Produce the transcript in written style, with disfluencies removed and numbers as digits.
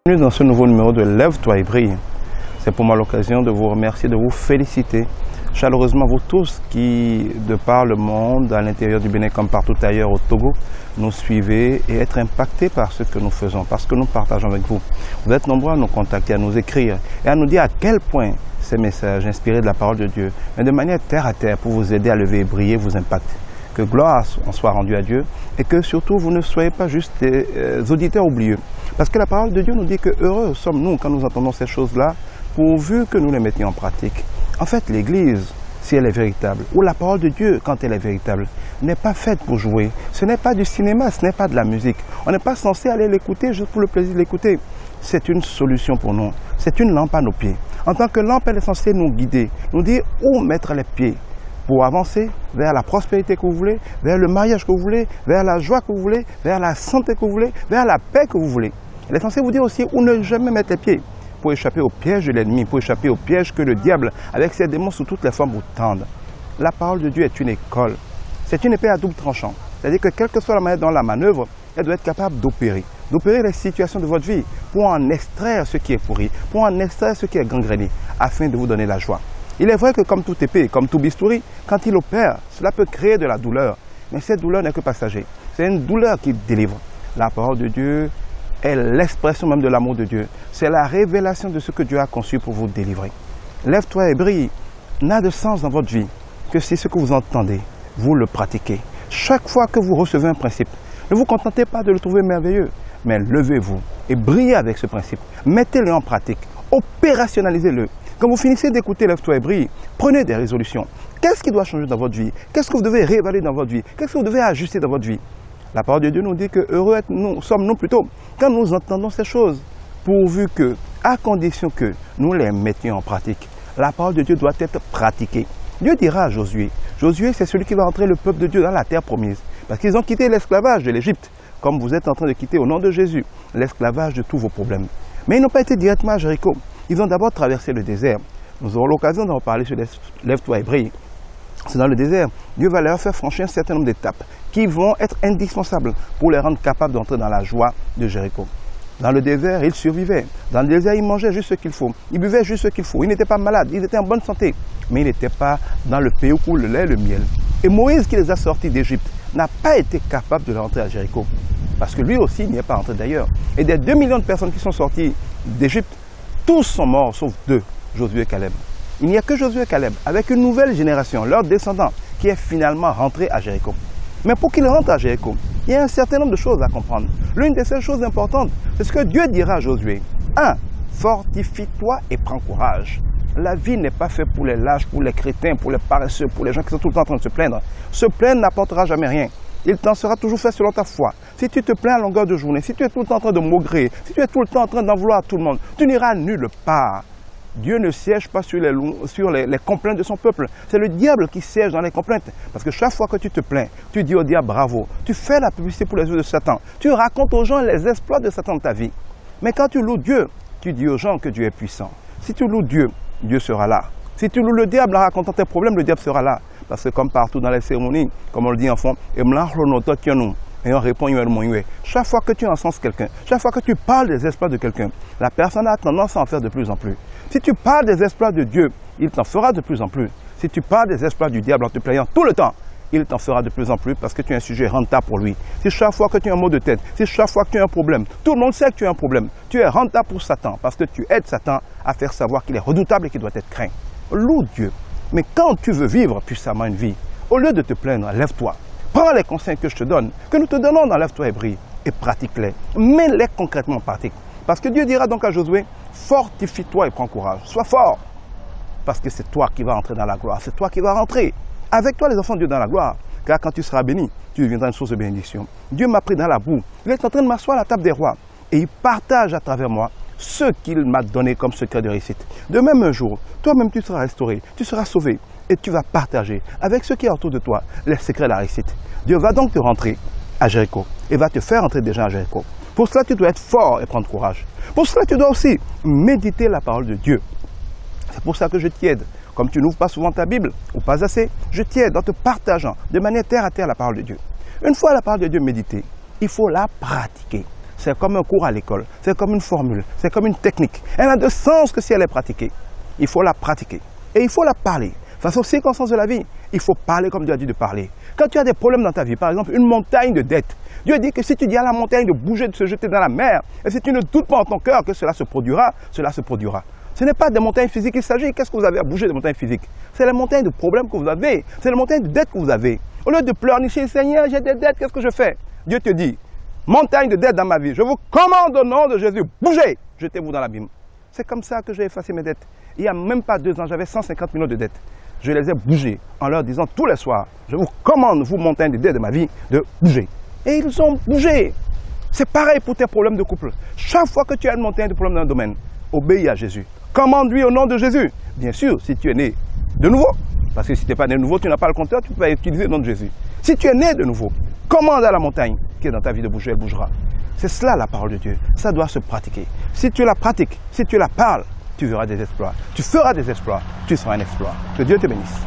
Bienvenue dans ce nouveau numéro de Lève-toi et brille. C'est pour moi l'occasion de vous remercier, de vous féliciter chaleureusement vous tous qui, de par le monde, à l'intérieur du Bénin comme partout ailleurs au Togo, nous suivez et être impactés par ce que nous faisons, parce que nous partageons avec vous. Vous êtes nombreux à nous contacter, à nous écrire et à nous dire à quel point ces messages inspirés de la parole de Dieu, mais de manière terre à terre pour vous aider à lever et briller, vous impactent. Que gloire en soit rendue à Dieu et que surtout vous ne soyez pas juste des auditeurs oublieux. Parce que la parole de Dieu nous dit que heureux sommes-nous quand nous entendons ces choses-là, pourvu que nous les mettions en pratique. En fait, l'Église, si elle est véritable, ou la parole de Dieu, quand elle est véritable, n'est pas faite pour jouer. Ce n'est pas du cinéma, ce n'est pas de la musique. On n'est pas censé aller l'écouter juste pour le plaisir de l'écouter. C'est une solution pour nous. C'est une lampe à nos pieds. En tant que lampe, elle est censée nous guider, nous dire où mettre les pieds pour avancer vers la prospérité que vous voulez, vers le mariage que vous voulez, vers la joie que vous voulez, vers la santé que vous voulez, vers la paix que vous voulez. Elle est censée vous dire aussi où ne jamais mettre les pieds pour échapper au piège de l'ennemi, pour échapper au piège que le diable, avec ses démons sous toutes les formes, vous tendent. La parole de Dieu est une école. C'est une épée à double tranchant. C'est-à-dire que quelle que soit la manière dont la manœuvre, elle doit être capable d'opérer les situations de votre vie pour en extraire ce qui est pourri, pour en extraire ce qui est gangréné, afin de vous donner la joie. Il est vrai que comme toute épée, comme tout bistouri, quand il opère, cela peut créer de la douleur. Mais cette douleur n'est que passager. C'est une douleur qui délivre. La parole de Dieu est l'expression même de l'amour de Dieu. C'est la révélation de ce que Dieu a conçu pour vous délivrer. Lève-toi et brille n'a de sens dans votre vie que si ce que vous entendez, vous le pratiquez. Chaque fois que vous recevez un principe, ne vous contentez pas de le trouver merveilleux, mais levez-vous et brillez avec ce principe. Mettez-le en pratique, opérationnalisez-le. Quand vous finissez d'écouter Lève-toi et brille, prenez des résolutions. Qu'est-ce qui doit changer dans votre vie? Qu'est-ce que vous devez réévaluer dans votre vie? Qu'est-ce que vous devez ajuster dans votre vie? La parole de Dieu nous dit que heureux sommes-nous plutôt quand nous entendons ces choses, pourvu que, à condition que nous les mettions en pratique. La parole de Dieu doit être pratiquée. Dieu dira à Josué, Josué c'est celui qui va entrer le peuple de Dieu dans la terre promise, parce qu'ils ont quitté l'esclavage de l'Égypte, comme vous êtes en train de quitter au nom de Jésus, l'esclavage de tous vos problèmes. Mais ils n'ont pas été directement à Jéricho. Ils ont d'abord traversé le désert. Nous aurons l'occasion d'en parler sur Lève-toi et brille. C'est dans le désert, Dieu va leur faire franchir un certain nombre d'étapes qui vont être indispensables pour les rendre capables d'entrer dans la joie de Jéricho. Dans le désert, ils survivaient. Dans le désert, ils mangeaient juste ce qu'il faut. Ils buvaient juste ce qu'il faut. Ils n'étaient pas malades, ils étaient en bonne santé. Mais ils n'étaient pas dans le pays où coule le lait et le miel. Et Moïse, qui les a sortis d'Égypte, n'a pas été capable de rentrer à Jéricho. Parce que lui aussi n'y est pas rentré d'ailleurs. Et des 2 millions de personnes qui sont sorties d'Égypte, tous sont morts, sauf 2, Josué et Caleb. Il n'y a que Josué et Caleb, avec une nouvelle génération, leurs descendants, qui est finalement rentré à Jéricho. Mais pour qu'ils rentrent à Jéricho, il y a un certain nombre de choses à comprendre. L'une des seules choses importantes, c'est ce que Dieu dira à Josué. 1. Fortifie-toi et prends courage. La vie n'est pas faite pour les lâches, pour les crétins, pour les paresseux, pour les gens qui sont tout le temps en train de se plaindre. Se plaindre n'apportera jamais rien. Il t'en sera toujours fait selon ta foi. Si tu te plains à longueur de journée, si tu es tout le temps en train de maugréer, si tu es tout le temps en train d'en vouloir à tout le monde, tu n'iras nulle part. Dieu ne siège pas sur les complaintes de son peuple. C'est le diable qui siège dans les complaintes. Parce que chaque fois que tu te plains, tu dis au diable bravo. Tu fais la publicité pour les yeux de Satan. Tu racontes aux gens les exploits de Satan dans ta vie. Mais quand tu loues Dieu, tu dis aux gens que Dieu est puissant. Si tu loues Dieu, Dieu sera là. Si tu loues le diable en racontant tes problèmes, le diable sera là. Parce que comme partout dans les cérémonies, comme on le dit en fond, et on répond, chaque fois que tu encenses quelqu'un, chaque fois que tu parles des exploits de quelqu'un, la personne a tendance à en faire de plus en plus. Si tu parles des exploits de Dieu, il t'en fera de plus en plus. Si tu parles des exploits du diable en te plaignant tout le temps, il t'en fera de plus en plus parce que tu es un sujet rentable pour lui. Si chaque fois que tu as un mot de tête, si chaque fois que tu as un problème, tout le monde sait que tu as un problème, tu es rentable pour Satan parce que tu aides Satan à faire savoir qu'il est redoutable et qu'il doit être craint. Loue Dieu. Mais quand tu veux vivre puissamment une vie, au lieu de te plaindre, lève-toi. Prends les conseils que je te donne, que nous te donnons dans Lève-toi et brille, et pratique-les. Mets-les concrètement en pratique. Parce que Dieu dira donc à Josué, fortifie-toi et prends courage. Sois fort. Parce que c'est toi qui vas entrer dans la gloire. C'est toi qui vas rentrer. Avec toi les enfants de Dieu dans la gloire. Car quand tu seras béni, tu deviendras une source de bénédiction. Dieu m'a pris dans la boue. Il est en train de m'asseoir à la table des rois. Et il partage à travers moi ce qu'il m'a donné comme secret de réussite. De même un jour, toi-même tu seras restauré, tu seras sauvé et tu vas partager avec ceux qui sont autour de toi les secrets de la réussite. Dieu va donc te rentrer à Jéricho et va te faire entrer déjà à Jéricho. Pour cela, tu dois être fort et prendre courage. Pour cela, tu dois aussi méditer la parole de Dieu. C'est pour ça que je t'aide. Comme tu n'ouvres pas souvent ta Bible, ou pas assez, je t'aide en te partageant de manière terre à terre la parole de Dieu. Une fois la parole de Dieu méditée, il faut la pratiquer. c'est comme un cours à l'école, c'est comme une formule, c'est comme une technique. Elle n'a de sens que si elle est pratiquée. Il faut la pratiquer et il faut la parler. Face aux circonstances de la vie, il faut parler comme Dieu a dit de parler. Quand tu as des problèmes dans ta vie, par exemple une montagne de dettes, Dieu dit que si tu dis à la montagne de bouger, de se jeter dans la mer, et si tu ne doutes pas en ton cœur que cela se produira, cela se produira. Ce n'est pas des montagnes physiques qu'il s'agit. Qu'est-ce que vous avez à bouger des montagnes physiques? C'est les montagnes de problèmes que vous avez. C'est les montagnes de dettes que vous avez. Au lieu de pleurnicher, Seigneur, j'ai des dettes, qu'est-ce que je fais? Dieu te dit, montagne de dettes dans ma vie, je vous commande au nom de Jésus, bougez, jetez-vous dans l'abîme. C'est comme ça que j'ai effacé mes dettes. Il n'y a même pas 2 ans, j'avais 150 millions de dettes. Je les ai bougées en leur disant tous les soirs, je vous commande, vous montagnes de dettes de ma vie, de bouger. Et ils ont bougé. C'est pareil pour tes problèmes de couple. Chaque fois que tu as une montagne de problèmes dans un domaine, obéis à Jésus. Commande-lui au nom de Jésus. Bien sûr, si tu es né de nouveau, parce que si tu n'es pas né de nouveau, tu n'as pas le compteur, tu peux pas utiliser le nom de Jésus. Si tu es né de nouveau, commande à la montagne qui est dans ta vie de bouger, elle bougera. C'est cela la parole de Dieu. Ça doit se pratiquer. Si tu la pratiques, si tu la parles, tu verras des exploits. Tu feras des exploits, tu seras un exploit. Que Dieu te bénisse.